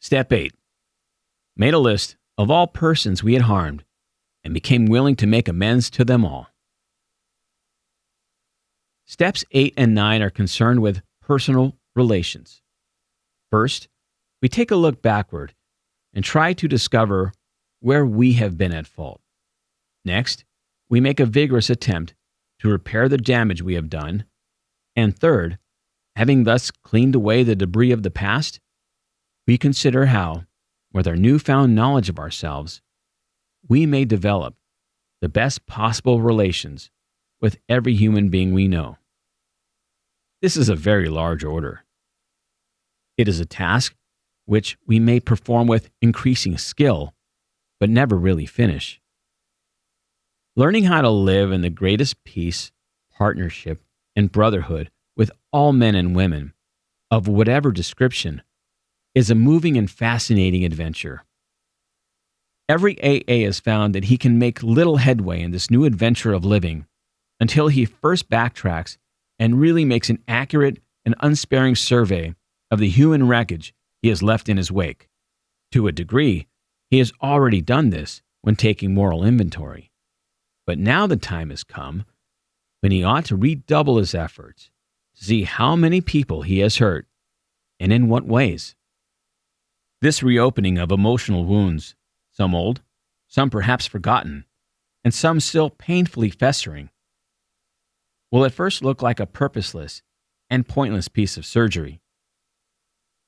Step 8. Made a list of all persons we had harmed and became willing to make amends to them all. Steps 8 and 9 are concerned with personal relations. First, we take a look backward and try to discover where we have been at fault. Next, we make a vigorous attempt to repair the damage we have done. And third, having thus cleaned away the debris of the past, we consider how, with our newfound knowledge of ourselves, we may develop the best possible relations with every human being we know. This is a very large order. It is a task which we may perform with increasing skill, but never really finish. Learning how to live in the greatest peace, partnership, and brotherhood with all men and women, of whatever description, is a moving and fascinating adventure. Every AA has found that he can make little headway in this new adventure of living until he first backtracks and really makes an accurate and unsparing survey of the human wreckage he has left in his wake. To a degree, he has already done this when taking moral inventory. But now the time has come when he ought to redouble his efforts to see how many people he has hurt and in what ways. This reopening of emotional wounds, some old, some perhaps forgotten, and some still painfully festering, will at first look like a purposeless and pointless piece of surgery.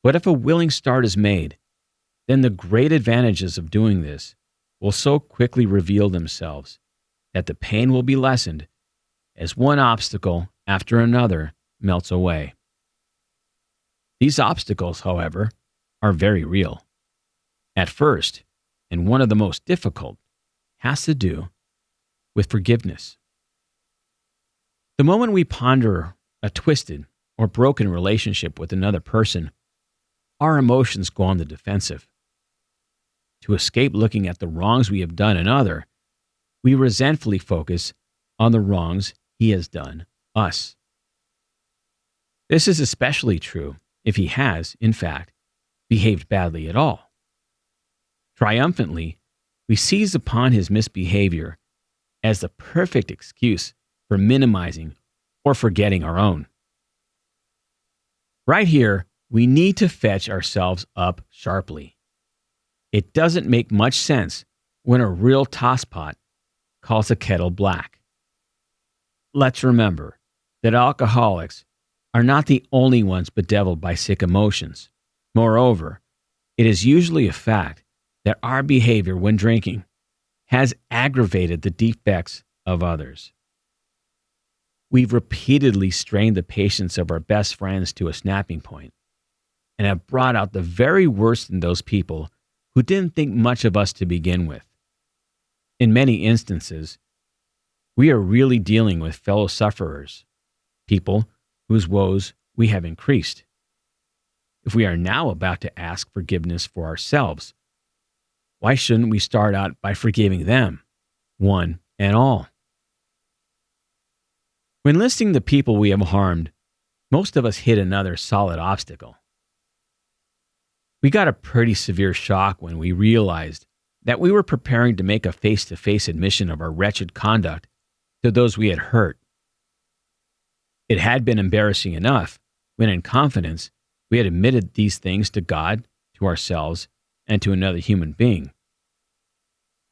But if a willing start is made, then the great advantages of doing this will so quickly reveal themselves that the pain will be lessened as one obstacle after another melts away. These obstacles, however, are very real. At first, and one of the most difficult, has to do with forgiveness. The moment we ponder a twisted or broken relationship with another person, our emotions go on the defensive. To escape looking at the wrongs we have done another, we resentfully focus on the wrongs he has done us. This is especially true if he has, in fact, behaved badly at all. Triumphantly, we seize upon his misbehavior as the perfect excuse for minimizing or forgetting our own. Right here, we need to fetch ourselves up sharply. It doesn't make much sense when a real tosspot calls a kettle black. Let's remember that alcoholics are not the only ones bedeviled by sick emotions. Moreover, it is usually a fact that our behavior when drinking has aggravated the defects of others. We've repeatedly strained the patience of our best friends to a snapping point and have brought out the very worst in those people who didn't think much of us to begin with. In many instances, we are really dealing with fellow sufferers, people whose woes we have increased. If we are now about to ask forgiveness for ourselves, why shouldn't we start out by forgiving them, one and all? When listing the people we have harmed, most of us hit another solid obstacle. We got a pretty severe shock when we realized that we were preparing to make a face-to-face admission of our wretched conduct to those we had hurt. It had been embarrassing enough when in confidence we had admitted these things to God, to ourselves, and to another human being.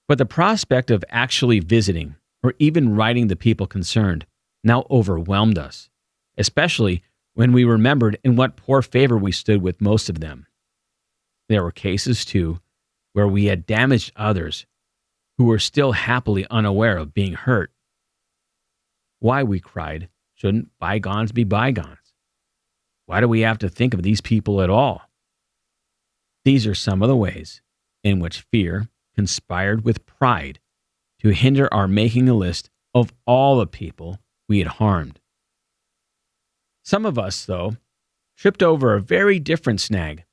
But the prospect of actually visiting or even writing the people concerned now overwhelmed us, especially when we remembered in what poor favor we stood with most of them. There were cases, too, where we had damaged others who were still happily unaware of being hurt. Why, we cried, shouldn't bygones be bygones? Why do we have to think of these people at all? These are some of the ways in which fear conspired with pride to hinder our making a list of all the people we had harmed. Some of us, though, tripped over a very different snag.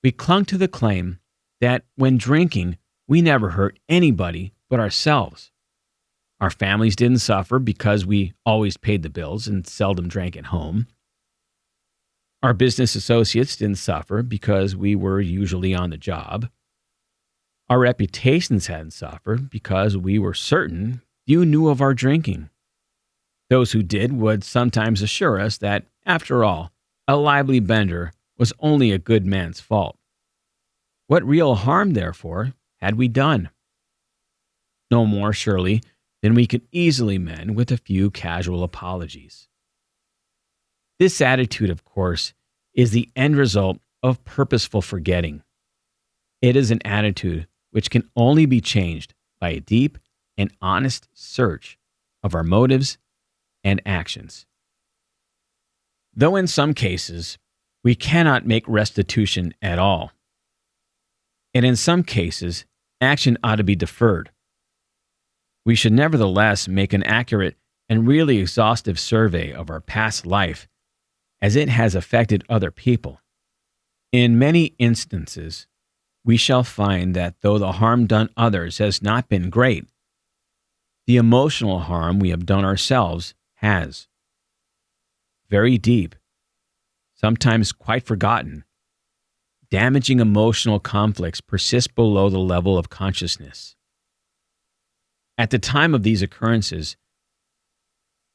We clung to the claim that when drinking, we never hurt anybody but ourselves. Our families didn't suffer because we always paid the bills and seldom drank at home. Our business associates didn't suffer because we were usually on the job. Our reputations hadn't suffered because we were certain few knew of our drinking. Those who did would sometimes assure us that, after all, a lively bender was only a good man's fault. What real harm, therefore, had we done? No more, surely, than we could easily mend with a few casual apologies. This attitude, of course, is the end result of purposeful forgetting. It is an attitude which can only be changed by a deep and honest search of our motives and actions. Though in some cases, we cannot make restitution at all, and in some cases, action ought to be deferred, we should nevertheless make an accurate and really exhaustive survey of our past life as it has affected other people. In many instances, we shall find that though the harm done others has not been great, the emotional harm we have done ourselves has. Very deep, sometimes quite forgotten, damaging emotional conflicts persist below the level of consciousness. At the time of these occurrences,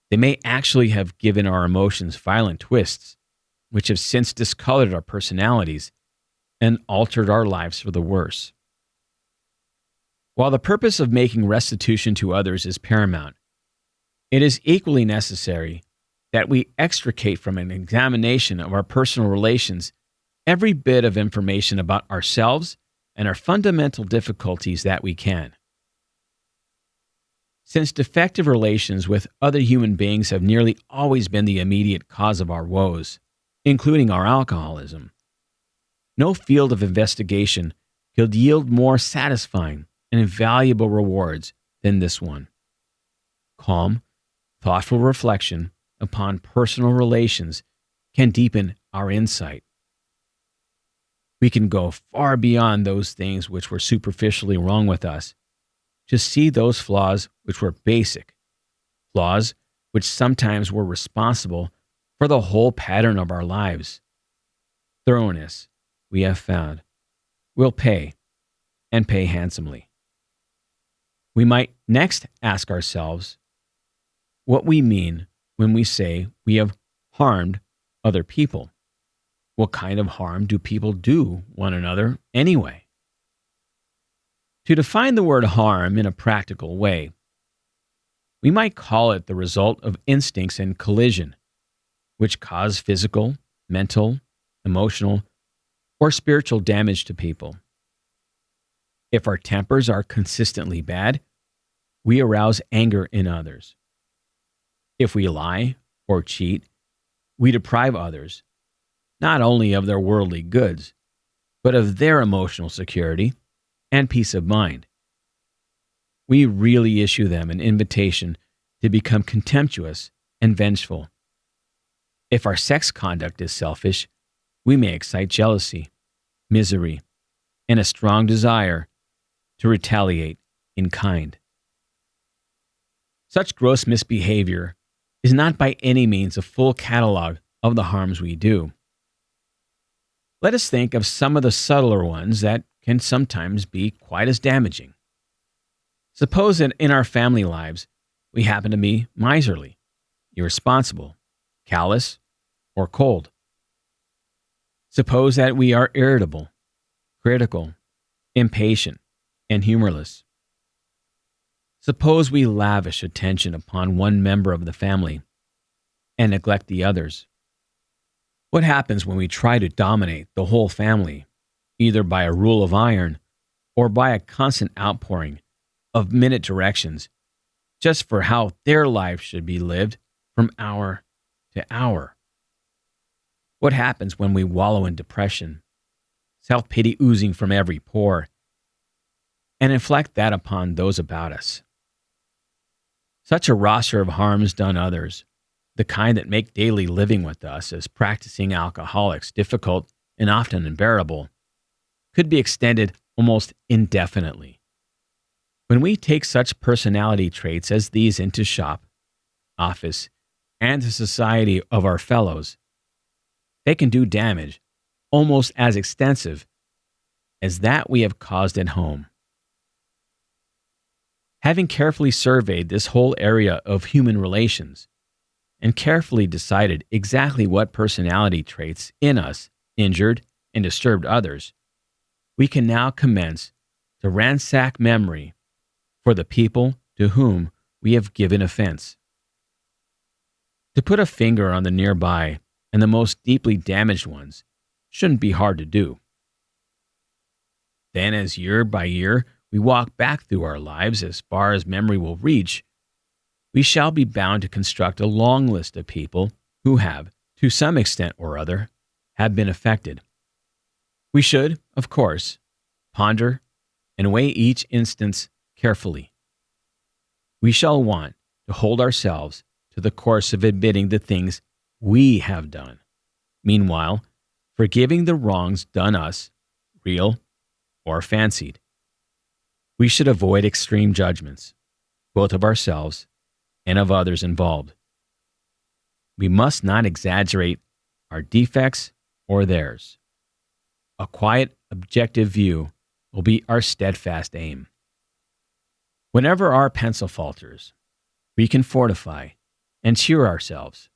they may actually have given our emotions violent twists, which have since discolored our personalities and altered our lives for the worse. While the purpose of making restitution to others is paramount, it is equally necessary that we extricate from an examination of our personal relations every bit of information about ourselves and our fundamental difficulties that we can. Since defective relations with other human beings have nearly always been the immediate cause of our woes, including our alcoholism, no field of investigation could yield more satisfying and invaluable rewards than this one. Calm, thoughtful reflection upon personal relations can deepen our insight. We can go far beyond those things which were superficially wrong with us to see those flaws which were basic, flaws which sometimes were responsible for the whole pattern of our lives. Thoroughness, we have found, will pay, and pay handsomely. We might next ask ourselves what we mean when we say we have harmed other people. What kind of harm do people do one another anyway? To define the word harm in a practical way, we might call it the result of instincts in collision, which cause physical, mental, emotional, or spiritual damage to people. If our tempers are consistently bad, we arouse anger in others. If we lie or cheat, we deprive others not only of their worldly goods, but of their emotional security and peace of mind. We really issue them an invitation to become contemptuous and vengeful. If our sex conduct is selfish, we may excite jealousy, misery, and a strong desire to retaliate in kind. Such gross misbehavior is not by any means a full catalog of the harms we do. Let us think of some of the subtler ones that can sometimes be quite as damaging. Suppose that in our family lives, we happen to be miserly, irresponsible, callous, or cold. Suppose that we are irritable, critical, impatient, and humorless. Suppose we lavish attention upon one member of the family and neglect the others. What happens when we try to dominate the whole family, either by a rule of iron or by a constant outpouring of minute directions just for how their life should be lived from hour to hour? What happens when we wallow in depression, self-pity oozing from every pore, and inflict that upon those about us? Such a roster of harms done others, the kind that make daily living with us as practicing alcoholics difficult and often unbearable, could be extended almost indefinitely. When we take such personality traits as these into shop, office, and the society of our fellows, they can do damage almost as extensive as that we have caused at home. Having carefully surveyed this whole area of human relations and carefully decided exactly what personality traits in us injured and disturbed others, we can now commence to ransack memory for the people to whom we have given offense. To put a finger on the nearby and the most deeply damaged ones shouldn't be hard to do. Then, as year by year we walk back through our lives as far as memory will reach, we shall be bound to construct a long list of people who have, to some extent or other, have been affected. We should, of course, ponder and weigh each instance carefully. We shall want to hold ourselves to the course of admitting the things we have done. Meanwhile, forgiving the wrongs done us, real or fancied. We should avoid extreme judgments, both of ourselves and of others involved. We must not exaggerate our defects or theirs. A quiet, objective view will be our steadfast aim. Whenever our pencil falters, we can fortify and cheer ourselves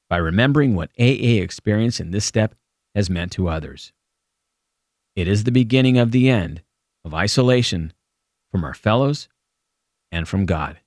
by remembering what AA experience in this step has meant to others. It is the beginning of the end of isolation from our fellows and from God.